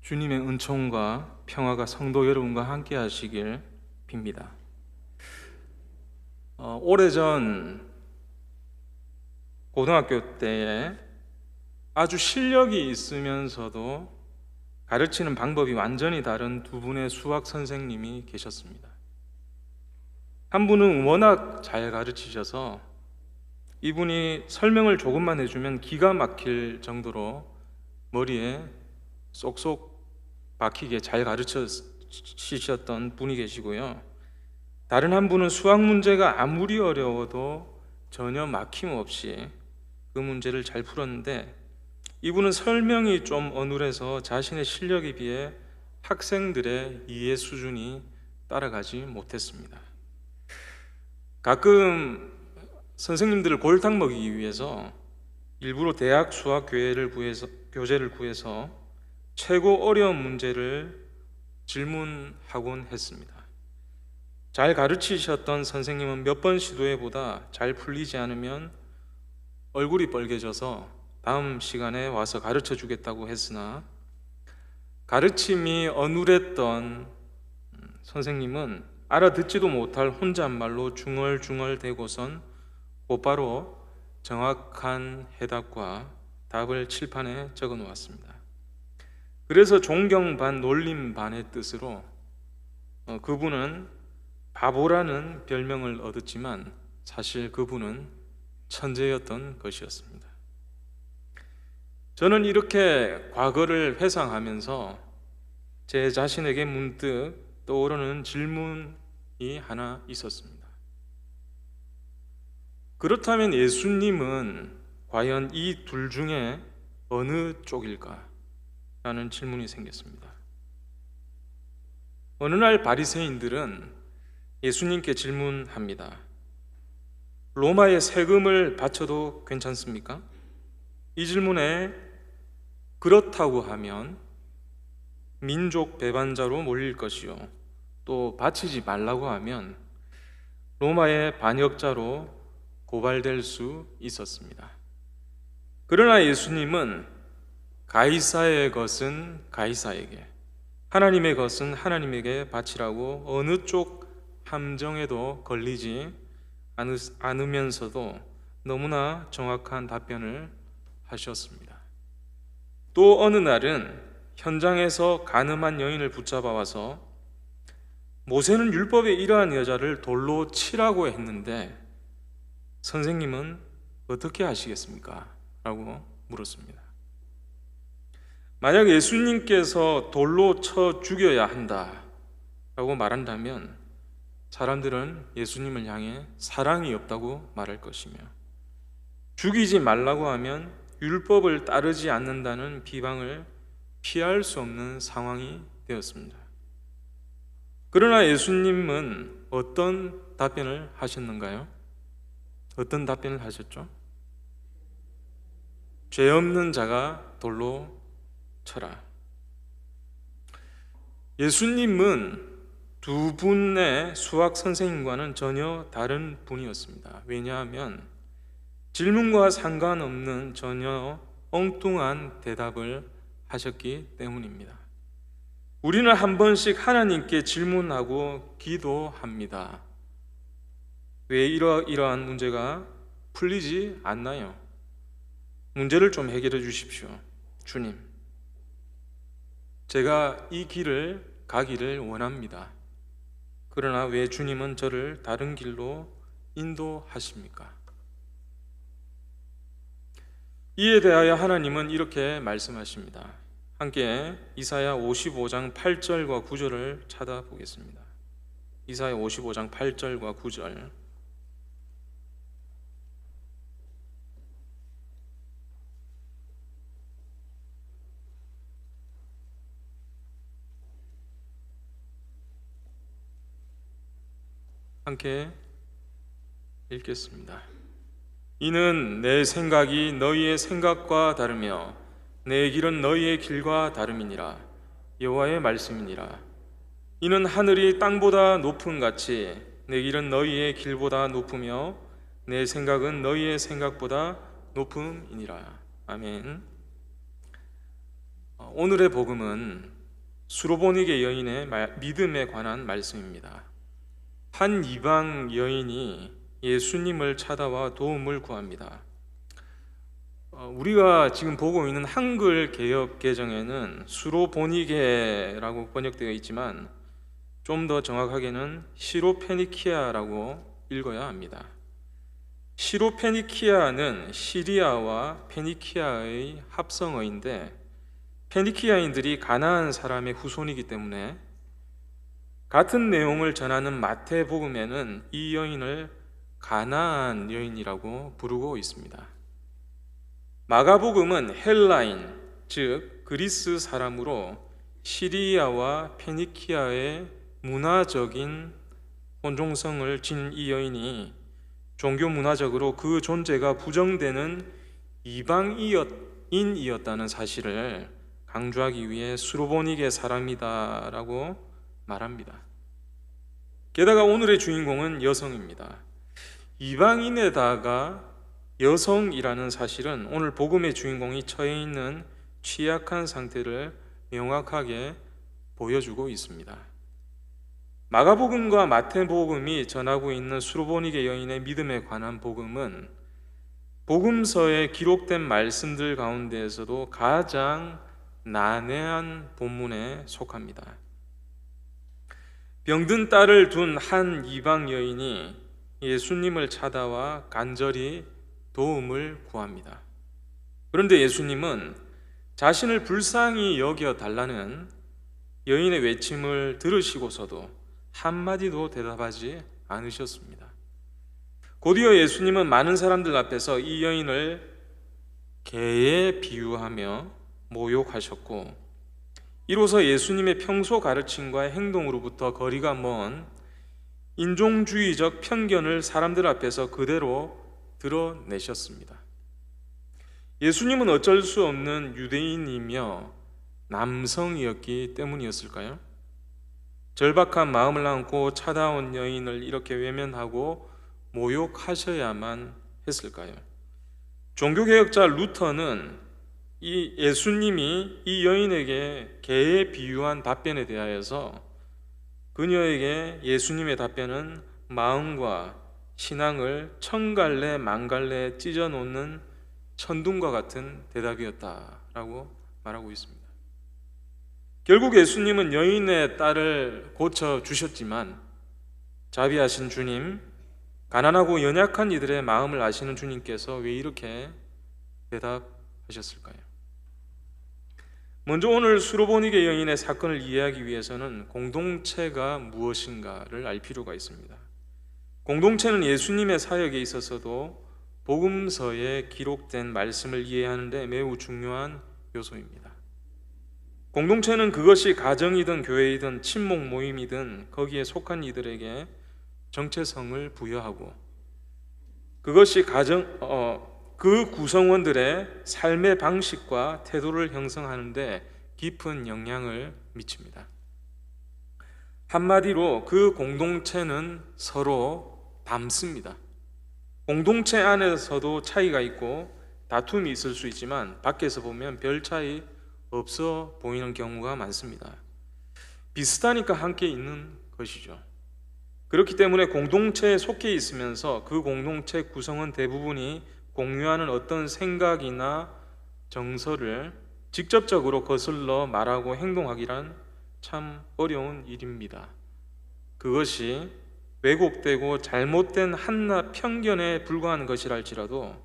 주님의 은총과 평화가 성도 여러분과 함께 하시길 빕니다. 오래전 고등학교 때에 아주 실력이 있으면서도 가르치는 방법이 완전히 다른 두 분의 수학 선생님이 계셨습니다. 한 분은 워낙 잘 가르치셔서 이분이 설명을 조금만 해주면 기가 막힐 정도로 머리에 쏙쏙 박히게 잘 가르치셨던 분이 계시고요. 다른 한 분은 수학 문제가 아무리 어려워도 전혀 막힘없이 그 문제를 잘 풀었는데, 이분은 설명이 좀 어눌해서 자신의 실력에 비해 학생들의 이해 수준이 따라가지 못했습니다. 가끔 선생님들을 골탕 먹이기 위해서 일부러 대학 수학 교재를 구해서 최고 어려운 문제를 질문하곤 했습니다. 잘 가르치셨던 선생님은 몇 번 시도해보다 잘 풀리지 않으면 얼굴이 빨개져서 다음 시간에 와서 가르쳐 주겠다고 했으나, 가르침이 어눌했던 선생님은 알아듣지도 못할 혼잣말로 중얼중얼대고선 곧바로 정확한 해답과 답을 칠판에 적어 놓았습니다. 그래서 존경 반 놀림 반의 뜻으로 그분은 바보라는 별명을 얻었지만 사실 그분은 천재였던 것이었습니다. 저는 이렇게 과거를 회상하면서 제 자신에게 문득 떠오르는 질문이 하나 있었습니다. 그렇다면 예수님은 과연 이 둘 중에 어느 쪽일까? 라는 질문이 생겼습니다. 어느 날 바리새인들은 예수님께 질문합니다. 로마에 세금을 바쳐도 괜찮습니까? 이 질문에 그렇다고 하면 민족 배반자로 몰릴 것이요, 또 바치지 말라고 하면 로마의 반역자로 고발될 수 있었습니다. 그러나 예수님은 가이사의 것은 가이사에게, 하나님의 것은 하나님에게 바치라고 어느 쪽 함정에도 걸리지 않으면서도 너무나 정확한 답변을 하셨습니다. 또 어느 날은 현장에서 간음한 여인을 붙잡아 와서 모세는 율법에 이러한 여자를 돌로 치라고 했는데 선생님은 어떻게 하시겠습니까? 라고 물었습니다. 만약 예수님께서 돌로 쳐 죽여야 한다 라고 말한다면 사람들은 예수님을 향해 사랑이 없다고 말할 것이며, 죽이지 말라고 하면 율법을 따르지 않는다는 비방을 피할 수 없는 상황이 되었습니다. 그러나 예수님은 어떤 답변을 하셨는가요? 어떤 답변을 하셨죠? 죄 없는 자가 돌로 쳐라. 예수님은 두 분의 수학 선생님과는 전혀 다른 분이었습니다. 왜냐하면 질문과 상관없는 전혀 엉뚱한 대답을 하셨기 때문입니다. 우리는 한 번씩 하나님께 질문하고 기도합니다. 왜 이러한 문제가 풀리지 않나요? 문제를 좀 해결해 주십시오. 주님, 제가 이 길을 가기를 원합니다. 그러나 왜 주님은 저를 다른 길로 인도하십니까? 이에 대하여 하나님은 이렇게 말씀하십니다. 함께 이사야 55장 8절과 9절을 찾아보겠습니다. 이사야 55장 8절과 9절. 함께 읽겠습니다. 이는 내 생각이 너희의 생각과 다르며 내 길은 너희의 길과 다름이니라. 여호와의 말씀이니라. 이는 하늘이 땅보다 높음 같이 내 길은 너희의 길보다 높으며 내 생각은 너희의 생각보다 높음이니라. 아멘. 오늘의 복음은 수로보니게 여인의 믿음에 관한 말씀입니다. 한 이방 여인이 예수님을 찾아와 도움을 구합니다. 우리가 지금 보고 있는 한글 개역 개정에는 수로보니게라고 번역되어 있지만 좀 더 정확하게는 시로페니키아라고 읽어야 합니다. 시로페니키아는 시리아와 페니키아의 합성어인데 페니키아인들이 가나안 사람의 후손이기 때문에 같은 내용을 전하는 마태복음에는 이 여인을 가나안 여인이라고 부르고 있습니다. 마가복음은 헬라인, 즉 그리스 사람으로 시리아와 페니키아의 문화적인 혼종성을 진 이 여인이 종교 문화적으로 그 존재가 부정되는 이방인이었다는 사실을 강조하기 위해 수로보니게 사람이다라고 말합니다. 게다가 오늘의 주인공은 여성입니다. 이방인에다가 여성이라는 사실은 오늘 복음의 주인공이 처해 있는 취약한 상태를 명확하게 보여주고 있습니다. 마가복음과 마태복음이 전하고 있는 수로보니게 여인의 믿음에 관한 복음은 복음서에 기록된 말씀들 가운데에서도 가장 난해한 본문에 속합니다. 병든 딸을 둔 한 이방 여인이 예수님을 찾아와 간절히 도움을 구합니다. 그런데 예수님은 자신을 불쌍히 여겨 달라는 여인의 외침을 들으시고서도 한마디도 대답하지 않으셨습니다. 곧이어 예수님은 많은 사람들 앞에서 이 여인을 개에 비유하며 모욕하셨고, 이로써 예수님의 평소 가르침과 행동으로부터 거리가 먼 인종주의적 편견을 사람들 앞에서 그대로 드러내셨습니다. 예수님은 어쩔 수 없는 유대인이며 남성이었기 때문이었을까요? 절박한 마음을 안고 찾아온 여인을 이렇게 외면하고 모욕하셔야만 했을까요? 종교개혁자 루터는 이 예수님이 이 여인에게 개에 비유한 답변에 대하여서 그녀에게 예수님의 답변은 마음과 신앙을 천갈래 만갈래 찢어놓는 천둥과 같은 대답이었다라고 말하고 있습니다. 결국 예수님은 여인의 딸을 고쳐주셨지만 자비하신 주님, 가난하고 연약한 이들의 마음을 아시는 주님께서 왜 이렇게 대답하셨을까요? 먼저 오늘 수로보니게 여인의 사건을 이해하기 위해서는 공동체가 무엇인가를 알 필요가 있습니다. 공동체는 예수님의 사역에 있어서도 복음서에 기록된 말씀을 이해하는 데 매우 중요한 요소입니다. 공동체는 그것이 가정이든 교회이든 친목 모임이든 거기에 속한 이들에게 정체성을 부여하고 그것이 그 구성원들의 삶의 방식과 태도를 형성하는 데 깊은 영향을 미칩니다. 한마디로 그 공동체는 서로 닮습니다. 공동체 안에서도 차이가 있고 다툼이 있을 수 있지만 밖에서 보면 별 차이 없어 보이는 경우가 많습니다. 비슷하니까 함께 있는 것이죠. 그렇기 때문에 공동체에 속해 있으면서 그 공동체 구성원 대부분이 공유하는 어떤 생각이나 정서를 직접적으로 거슬러 말하고 행동하기란 참 어려운 일입니다. 그것이 왜곡되고 잘못된 한낱 편견에 불과한 것이랄지라도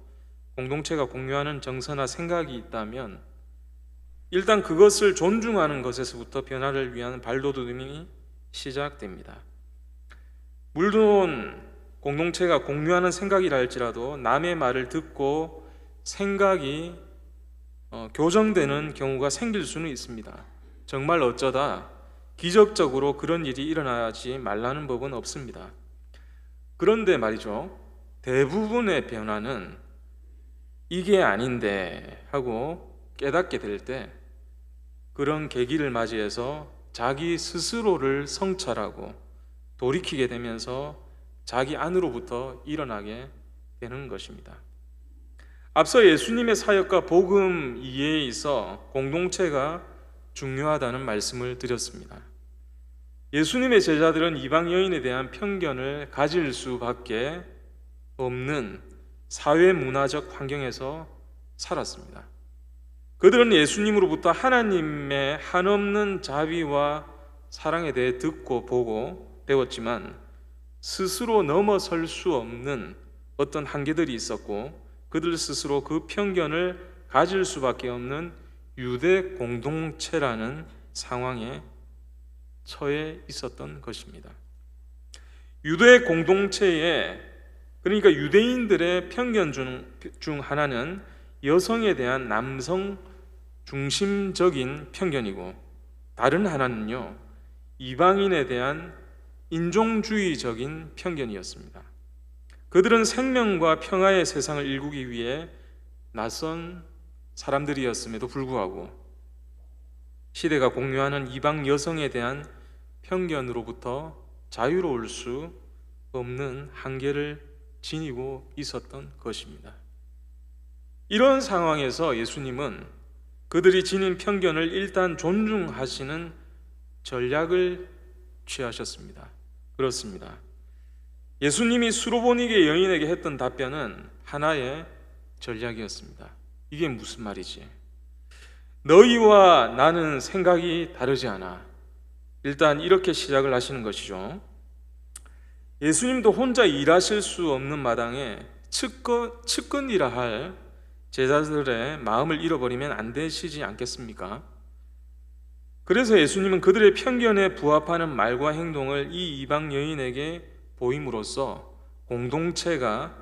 공동체가 공유하는 정서나 생각이 있다면 일단 그것을 존중하는 것에서부터 변화를 위한 발돋움이 시작됩니다. 물론 공동체가 공유하는 생각이라 할지라도 남의 말을 듣고 생각이 교정되는 경우가 생길 수는 있습니다. 정말 어쩌다 기적적으로 그런 일이 일어나지 말라는 법은 없습니다. 그런데 말이죠, 대부분의 변화는 이게 아닌데 하고 깨닫게 될 때 그런 계기를 맞이해서 자기 스스로를 성찰하고 돌이키게 되면서 자기 안으로부터 일어나게 되는 것입니다. 앞서 예수님의 사역과 복음 이해에 있어 공동체가 중요하다는 말씀을 드렸습니다. 예수님의 제자들은 이방 여인에 대한 편견을 가질 수밖에 없는 사회 문화적 환경에서 살았습니다. 그들은 예수님으로부터 하나님의 한없는 자비와 사랑에 대해 듣고 보고 배웠지만 스스로 넘어설 수 없는 어떤 한계들이 있었고 그들 스스로 그 편견을 가질 수밖에 없는 유대 공동체라는 상황에 처해 있었던 것입니다. 유대 공동체에, 그러니까 유대인들의 편견 중 하나는 여성에 대한 남성 중심적인 편견이고, 다른 하나는요, 이방인에 대한 인종주의적인 편견이었습니다. 그들은 생명과 평화의 세상을 일구기 위해 낯선 사람들이었음에도 불구하고 시대가 공유하는 이방 여성에 대한 편견으로부터 자유로울 수 없는 한계를 지니고 있었던 것입니다. 이런 상황에서 예수님은 그들이 지닌 편견을 일단 존중하시는 전략을 취하셨습니다. 그렇습니다. 예수님이 수로보니게 여인에게 했던 답변은 하나의 전략이었습니다. 이게 무슨 말이지? 너희와 나는 생각이 다르지 않아. 일단 이렇게 시작을 하시는 것이죠. 예수님도 혼자 일하실 수 없는 마당에 측근이라 할 제자들의 마음을 잃어버리면 안 되시지 않겠습니까? 그래서 예수님은 그들의 편견에 부합하는 말과 행동을 이 이방 여인에게 보임으로써 공동체가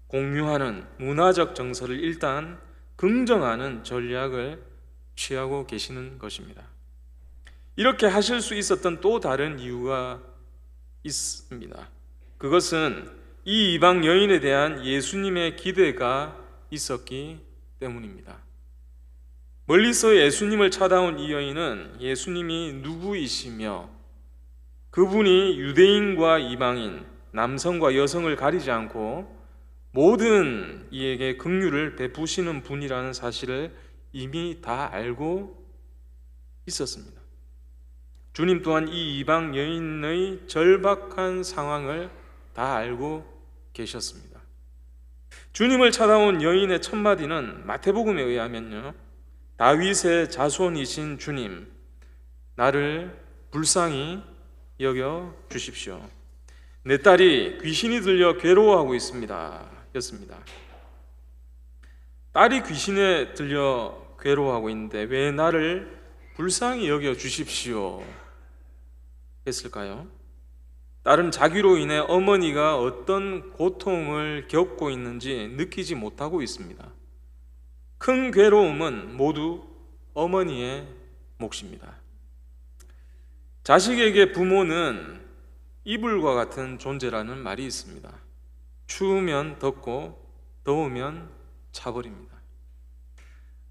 공유하는 문화적 정서를 일단 긍정하는 전략을 취하고 계시는 것입니다. 이렇게 하실 수 있었던 또 다른 이유가 있습니다. 그것은 이 이방 여인에 대한 예수님의 기대가 있었기 때문입니다. 멀리서 예수님을 찾아온 이 여인은 예수님이 누구이시며 그분이 유대인과 이방인, 남성과 여성을 가리지 않고 모든 이에게 긍휼을 베푸시는 분이라는 사실을 이미 다 알고 있었습니다. 주님 또한 이 이방 여인의 절박한 상황을 다 알고 계셨습니다. 주님을 찾아온 여인의 첫 마디는 마태복음에 의하면요, 다윗의 자손이신 주님, 나를 불쌍히 여겨 주십시오. 내 딸이 귀신이 들려 괴로워하고 있습니다. 였습니다. 딸이 귀신에 들려 괴로워하고 있는데 왜 나를 불쌍히 여겨 주십시오 했을까요? 딸은 자기로 인해 어머니가 어떤 고통을 겪고 있는지 느끼지 못하고 있습니다. 큰 괴로움은 모두 어머니의 몫입니다. 자식에게 부모는 이불과 같은 존재라는 말이 있습니다. 추우면 덥고 더우면 차버립니다.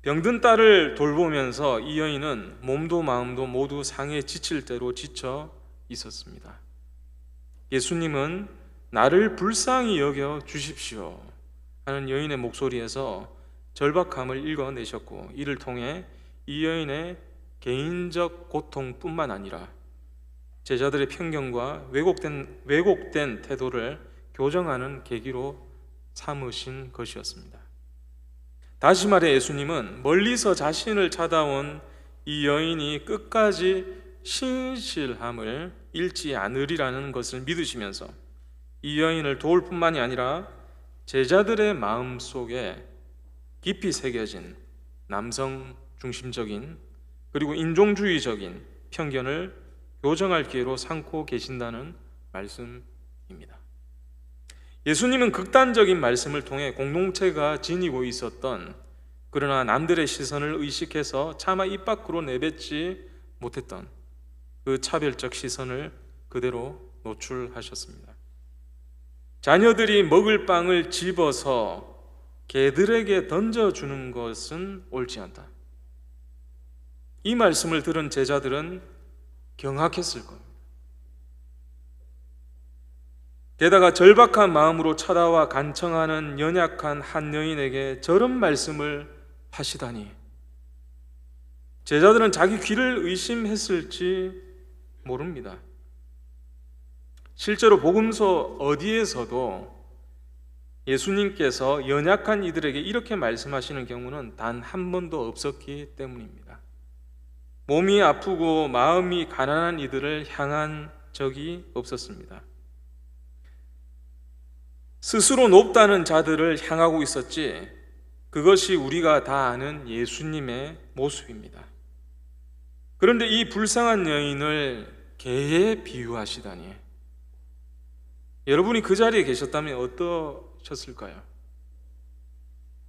병든 딸을 돌보면서 이 여인은 몸도 마음도 모두 상해 지칠 대로 지쳐 있었습니다. 예수님은 나를 불쌍히 여겨 주십시오 하는 여인의 목소리에서 절박함을 읽어내셨고, 이를 통해 이 여인의 개인적 고통뿐만 아니라 제자들의 편견과 왜곡된 태도를 교정하는 계기로 삼으신 것이었습니다. 다시 말해 예수님은 멀리서 자신을 찾아온 이 여인이 끝까지 신실함을 잃지 않으리라는 것을 믿으시면서 이 여인을 도울 뿐만이 아니라 제자들의 마음속에 깊이 새겨진 남성 중심적인 그리고 인종주의적인 편견을 교정할 기회로 삼고 계신다는 말씀입니다. 예수님은 극단적인 말씀을 통해 공동체가 지니고 있었던, 그러나 남들의 시선을 의식해서 차마 입 밖으로 내뱉지 못했던 그 차별적 시선을 그대로 노출하셨습니다. 자녀들이 먹을 빵을 집어서 개들에게 던져주는 것은 옳지 않다. 이 말씀을 들은 제자들은 경악했을 겁니다. 게다가 절박한 마음으로 찾아와 간청하는 연약한 한 여인에게 저런 말씀을 하시다니, 제자들은 자기 귀를 의심했을지 모릅니다. 실제로 복음서 어디에서도 예수님께서 연약한 이들에게 이렇게 말씀하시는 경우는 단 한 번도 없었기 때문입니다. 몸이 아프고 마음이 가난한 이들을 향한 적이 없었습니다. 스스로 높다는 자들을 향하고 있었지, 그것이 우리가 다 아는 예수님의 모습입니다. 그런데 이 불쌍한 여인을 개에 비유하시다니, 여러분이 그 자리에 계셨다면 어떠셨을까요?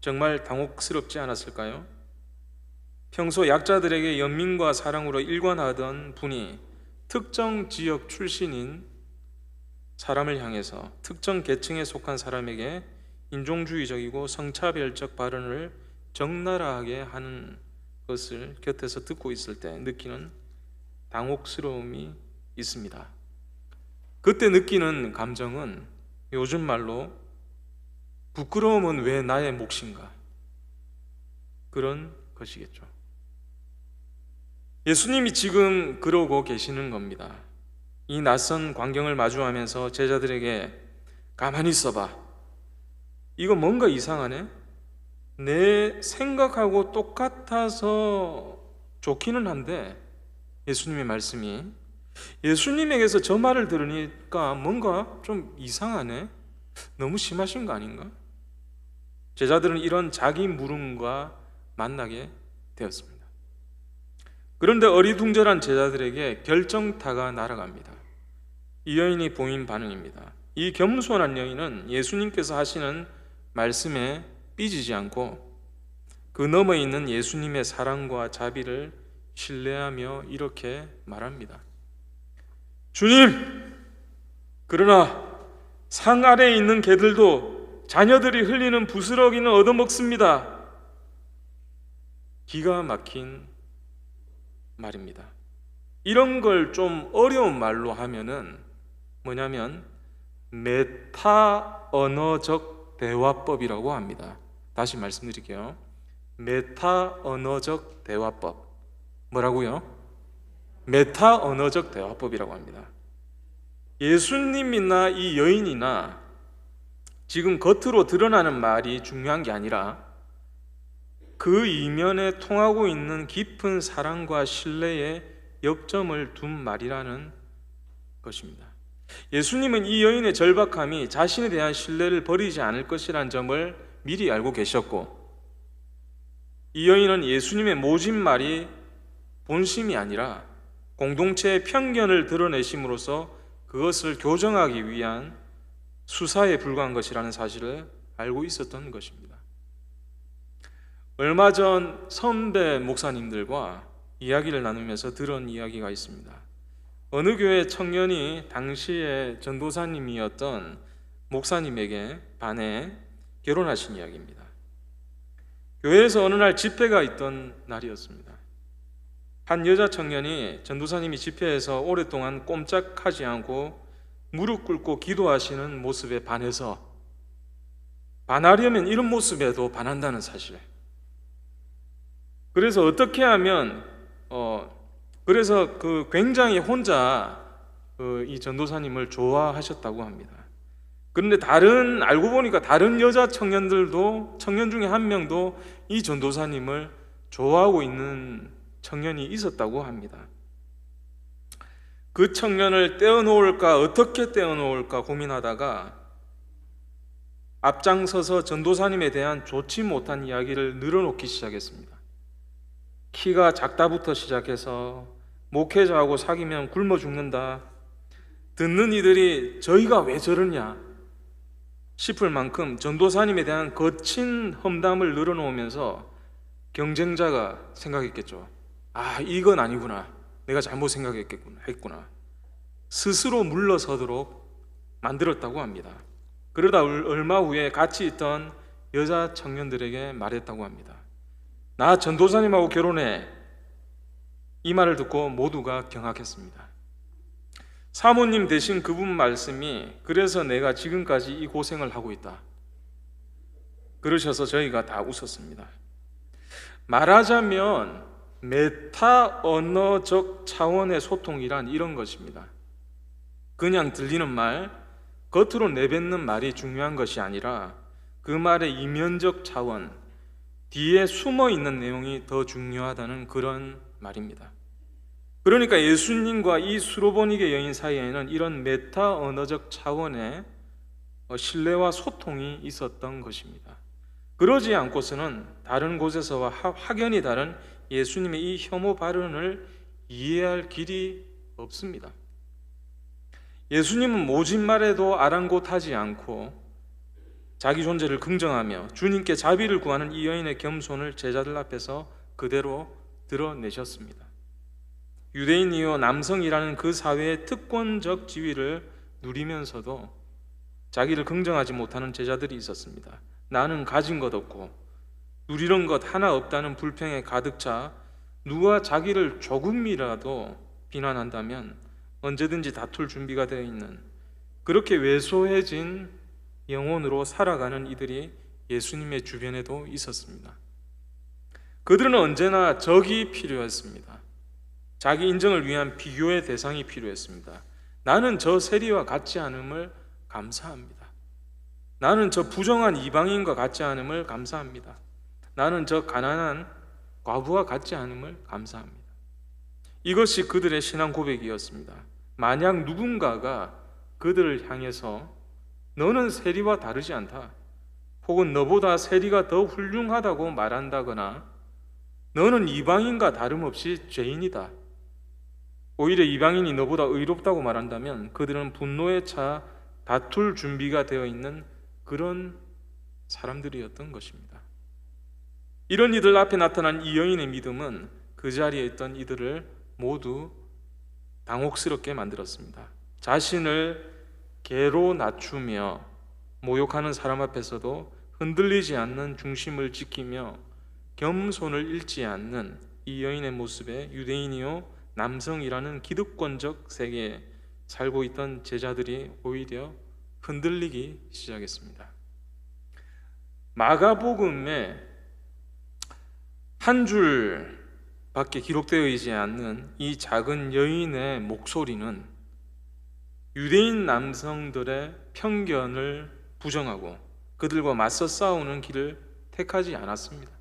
정말 당혹스럽지 않았을까요? 평소 약자들에게 연민과 사랑으로 일관하던 분이 특정 지역 출신인 사람을 향해서 특정 계층에 속한 사람에게 인종주의적이고 성차별적 발언을 적나라하게 하는 것을 곁에서 듣고 있을 때 느끼는 당혹스러움이 있습니다. 그때 느끼는 감정은 요즘 말로 부끄러움은 왜 나의 몫인가, 그런 것이겠죠. 예수님이 지금 그러고 계시는 겁니다. 이 낯선 광경을 마주하면서 제자들에게 가만히 있어봐, 이거 뭔가 이상하네? 내 생각하고 똑같아서 좋기는 한데, 예수님의 말씀이 예수님에게서 저 말을 들으니까 뭔가 좀 이상하네? 너무 심하신 거 아닌가? 제자들은 이런 자기 물음과 만나게 되었습니다. 그런데 어리둥절한 제자들에게 결정타가 날아갑니다. 이 여인이 보인 반응입니다. 이 겸손한 여인은 예수님께서 하시는 말씀에 삐지지 않고 그 너머에 있는 예수님의 사랑과 자비를 신뢰하며 이렇게 말합니다. 주님, 그러나 상 아래에 있는 개들도 자녀들이 흘리는 부스러기는 얻어먹습니다. 기가 막힌 말입니다. 이런 걸 좀 어려운 말로 하면은 뭐냐면 메타 언어적 대화법이라고 합니다. 다시 말씀드릴게요. 메타 언어적 대화법. 뭐라고요? 메타 언어적 대화법이라고 합니다. 예수님이나 이 여인이나 지금 겉으로 드러나는 말이 중요한 게 아니라 그 이면에 통하고 있는 깊은 사랑과 신뢰에 역점을 둔 말이라는 것입니다. 예수님은 이 여인의 절박함이 자신에 대한 신뢰를 버리지 않을 것이라는 점을 미리 알고 계셨고, 이 여인은 예수님의 모진 말이 본심이 아니라 공동체의 편견을 드러내심으로써 그것을 교정하기 위한 수사에 불과한 것이라는 사실을 알고 있었던 것입니다. 얼마 전 선배 목사님들과 이야기를 나누면서 들은 이야기가 있습니다. 어느 교회 청년이 당시에 전도사님이었던 목사님에게 반해 결혼하신 이야기입니다. 교회에서 어느 날 집회가 있던 날이었습니다. 한 여자 청년이 전도사님이 집회에서 오랫동안 꼼짝하지 않고 무릎 꿇고 기도하시는 모습에 반해서, 반하려면 이런 모습에도 반한다는 사실. 그래서 어떻게 하면 그래서 굉장히 혼자 이 전도사님을 좋아하셨다고 합니다. 그런데 알고 보니까 다른 여자 청년들도, 청년 중에 한 명도 이 전도사님을 좋아하고 있는 청년이 있었다고 합니다. 그 청년을 떼어놓을까, 어떻게 떼어놓을까 고민하다가 앞장서서 전도사님에 대한 좋지 못한 이야기를 늘어놓기 시작했습니다. 키가 작다부터 시작해서 목회자하고 사귀면 굶어 죽는다, 듣는 이들이 저희가 왜 저러냐 싶을 만큼 전도사님에 대한 거친 험담을 늘어놓으면서 경쟁자가 생각했겠죠. 아, 이건 아니구나, 내가 잘못 생각했구나. 스스로 물러서도록 만들었다고 합니다. 그러다 얼마 후에 같이 있던 여자 청년들에게 말했다고 합니다. 나 전도사님하고 결혼해. 이 말을 듣고 모두가 경악했습니다. 사모님 대신 그분 말씀이 그래서 내가 지금까지 이 고생을 하고 있다, 그러셔서 저희가 다 웃었습니다. 말하자면 메타 언어적 차원의 소통이란 이런 것입니다. 그냥 들리는 말, 겉으로 내뱉는 말이 중요한 것이 아니라 그 말의 이면적 차원, 뒤에 숨어 있는 내용이 더 중요하다는 그런 말입니다. 그러니까 예수님과 이 수로보니게 여인 사이에는 이런 메타 언어적 차원의 신뢰와 소통이 있었던 것입니다. 그러지 않고서는 다른 곳에서와 확연히 다른 예수님의 이 혐오 발언을 이해할 길이 없습니다. 예수님은 모진 말에도 아랑곳하지 않고 자기 존재를 긍정하며 주님께 자비를 구하는 이 여인의 겸손을 제자들 앞에서 그대로 드러내셨습니다. 유대인이요 남성이라는 그 사회의 특권적 지위를 누리면서도 자기를 긍정하지 못하는 제자들이 있었습니다. 나는 가진 것 없고 누리는 것 하나 없다는 불평에 가득 차 누가 자기를 조금이라도 비난한다면 언제든지 다툴 준비가 되어 있는 그렇게 왜소해진 영혼으로 살아가는 이들이 예수님의 주변에도 있었습니다. 그들은 언제나 적이 필요했습니다. 자기 인정을 위한 비교의 대상이 필요했습니다. 나는 저 세리와 같지 않음을 감사합니다. 나는 저 부정한 이방인과 같지 않음을 감사합니다. 나는 저 가난한 과부와 같지 않음을 감사합니다. 이것이 그들의 신앙 고백이었습니다. 만약 누군가가 그들을 향해서 너는 세리와 다르지 않다, 혹은 너보다 세리가 더 훌륭하다고 말한다거나 너는 이방인과 다름없이 죄인이다, 오히려 이방인이 너보다 의롭다고 말한다면 그들은 분노에 차 다툴 준비가 되어 있는 그런 사람들이었던 것입니다. 이런 이들 앞에 나타난 이 여인의 믿음은 그 자리에 있던 이들을 모두 당혹스럽게 만들었습니다. 자신을 개로 낮추며 모욕하는 사람 앞에서도 흔들리지 않는 중심을 지키며 겸손을 잃지 않는 이 여인의 모습에 유대인이요 남성이라는 기득권적 세계에 살고 있던 제자들이 오히려 흔들리기 시작했습니다. 마가복음에 한 줄밖에 기록되어 있지 않는 이 작은 여인의 목소리는 유대인 남성들의 편견을 부정하고 그들과 맞서 싸우는 길을 택하지 않았습니다.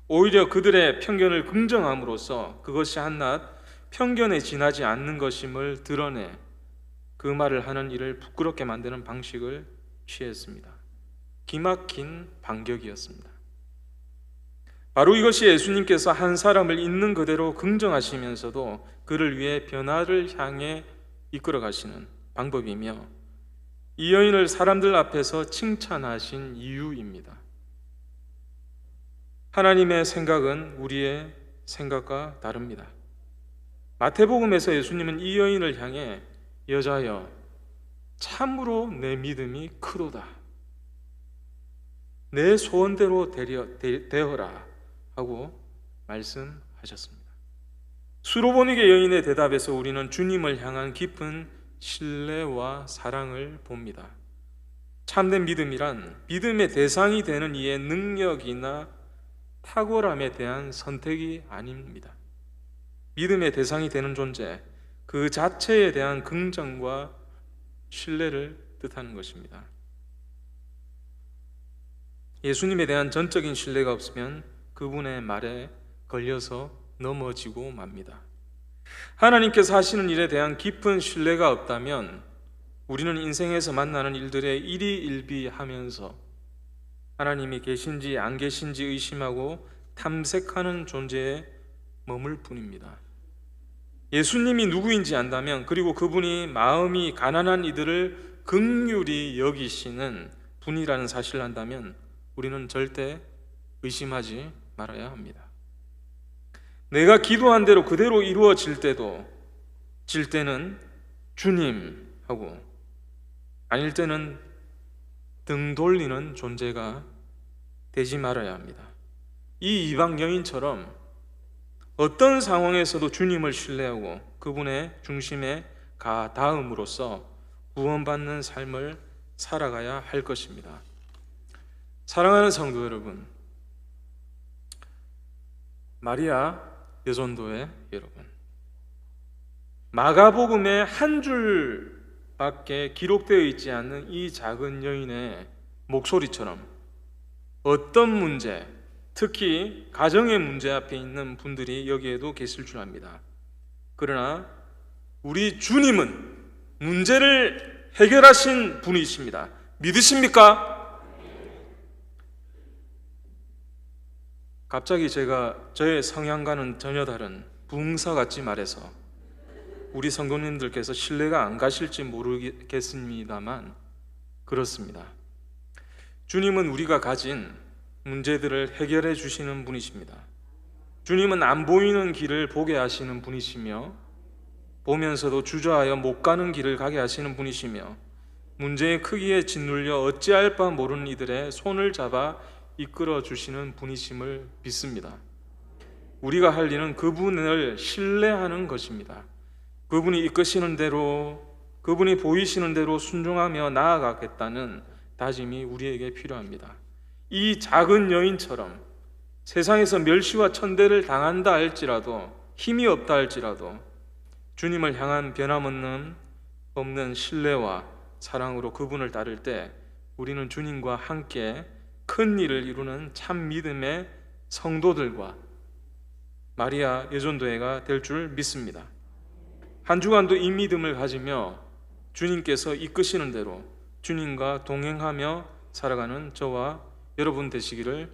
오히려 그들의 편견을 긍정함으로써 그것이 한낱 편견에 지나지 않는 것임을 드러내 그 말을 하는 일을 부끄럽게 만드는 방식을 취했습니다. 기막힌 반격이었습니다. 바로 이것이 예수님께서 한 사람을 있는 그대로 긍정하시면서도 그를 위해 변화를 향해 이끌어 가시는 방법이며 이 여인을 사람들 앞에서 칭찬하신 이유입니다. 하나님의 생각은 우리의 생각과 다릅니다. 마태복음에서 예수님은 이 여인을 향해 여자여 참으로 내 믿음이 크도다, 내 소원대로 되어라 하고 말씀하셨습니다. 수로보니게 여인의 대답에서 우리는 주님을 향한 깊은 신뢰와 사랑을 봅니다. 참된 믿음이란 믿음의 대상이 되는 이의 능력이나 탁월함에 대한 선택이 아닙니다. 믿음의 대상이 되는 존재, 그 자체에 대한 긍정과 신뢰를 뜻하는 것입니다. 예수님에 대한 전적인 신뢰가 없으면 그분의 말에 걸려서 넘어지고 맙니다. 하나님께서 하시는 일에 대한 깊은 신뢰가 없다면 우리는 인생에서 만나는 일들에 일희일비하면서 하나님이 계신지 안 계신지 의심하고 탐색하는 존재에 머물 뿐입니다. 예수님이 누구인지 안다면, 그리고 그분이 마음이 가난한 이들을 긍휼히 여기시는 분이라는 사실을 안다면 우리는 절대 의심하지 말아야 합니다. 내가 기도한 대로 그대로 이루어질 때는 주님 하고, 아닐 때는 등 돌리는 존재가 되지 말아야 합니다. 이 이방 여인처럼 어떤 상황에서도 주님을 신뢰하고 그분의 중심에 가 닿음으로써 구원받는 삶을 살아가야 할 것입니다. 사랑하는 성도 여러분, 마리아 여전도의 여러분, 마가복음에 한 줄밖에 기록되어 있지 않는 이 작은 여인의 목소리처럼 어떤 문제, 특히 가정의 문제 앞에 있는 분들이 여기에도 계실 줄 압니다. 그러나 우리 주님은 문제를 해결하신 분이십니다. 믿으십니까? 갑자기 저의 성향과는 전혀 다른 부흥사 같이 말해서 우리 성도님들께서 신뢰가 안 가실지 모르겠습니다만 그렇습니다. 주님은 우리가 가진 문제들을 해결해 주시는 분이십니다. 주님은 안 보이는 길을 보게 하시는 분이시며 보면서도 주저하여 못 가는 길을 가게 하시는 분이시며 문제의 크기에 짓눌려 어찌할 바 모르는 이들의 손을 잡아 이끌어 주시는 분이심을 믿습니다. 우리가 할 일은 그분을 신뢰하는 것입니다. 그분이 이끄시는 대로, 그분이 보이시는 대로 순종하며 나아가겠다는 다짐이 우리에게 필요합니다. 이 작은 여인처럼 세상에서 멸시와 천대를 당한다 할지라도, 힘이 없다 할지라도 주님을 향한 변함없는 신뢰와 사랑으로 그분을 따를 때 우리는 주님과 함께 큰 일을 이루는 참 믿음의 성도들과 마리아 여전도회가 될 줄 믿습니다. 한 주간도 이 믿음을 가지며 주님께서 이끄시는 대로 주님과 동행하며 살아가는 저와 여러분 되시기를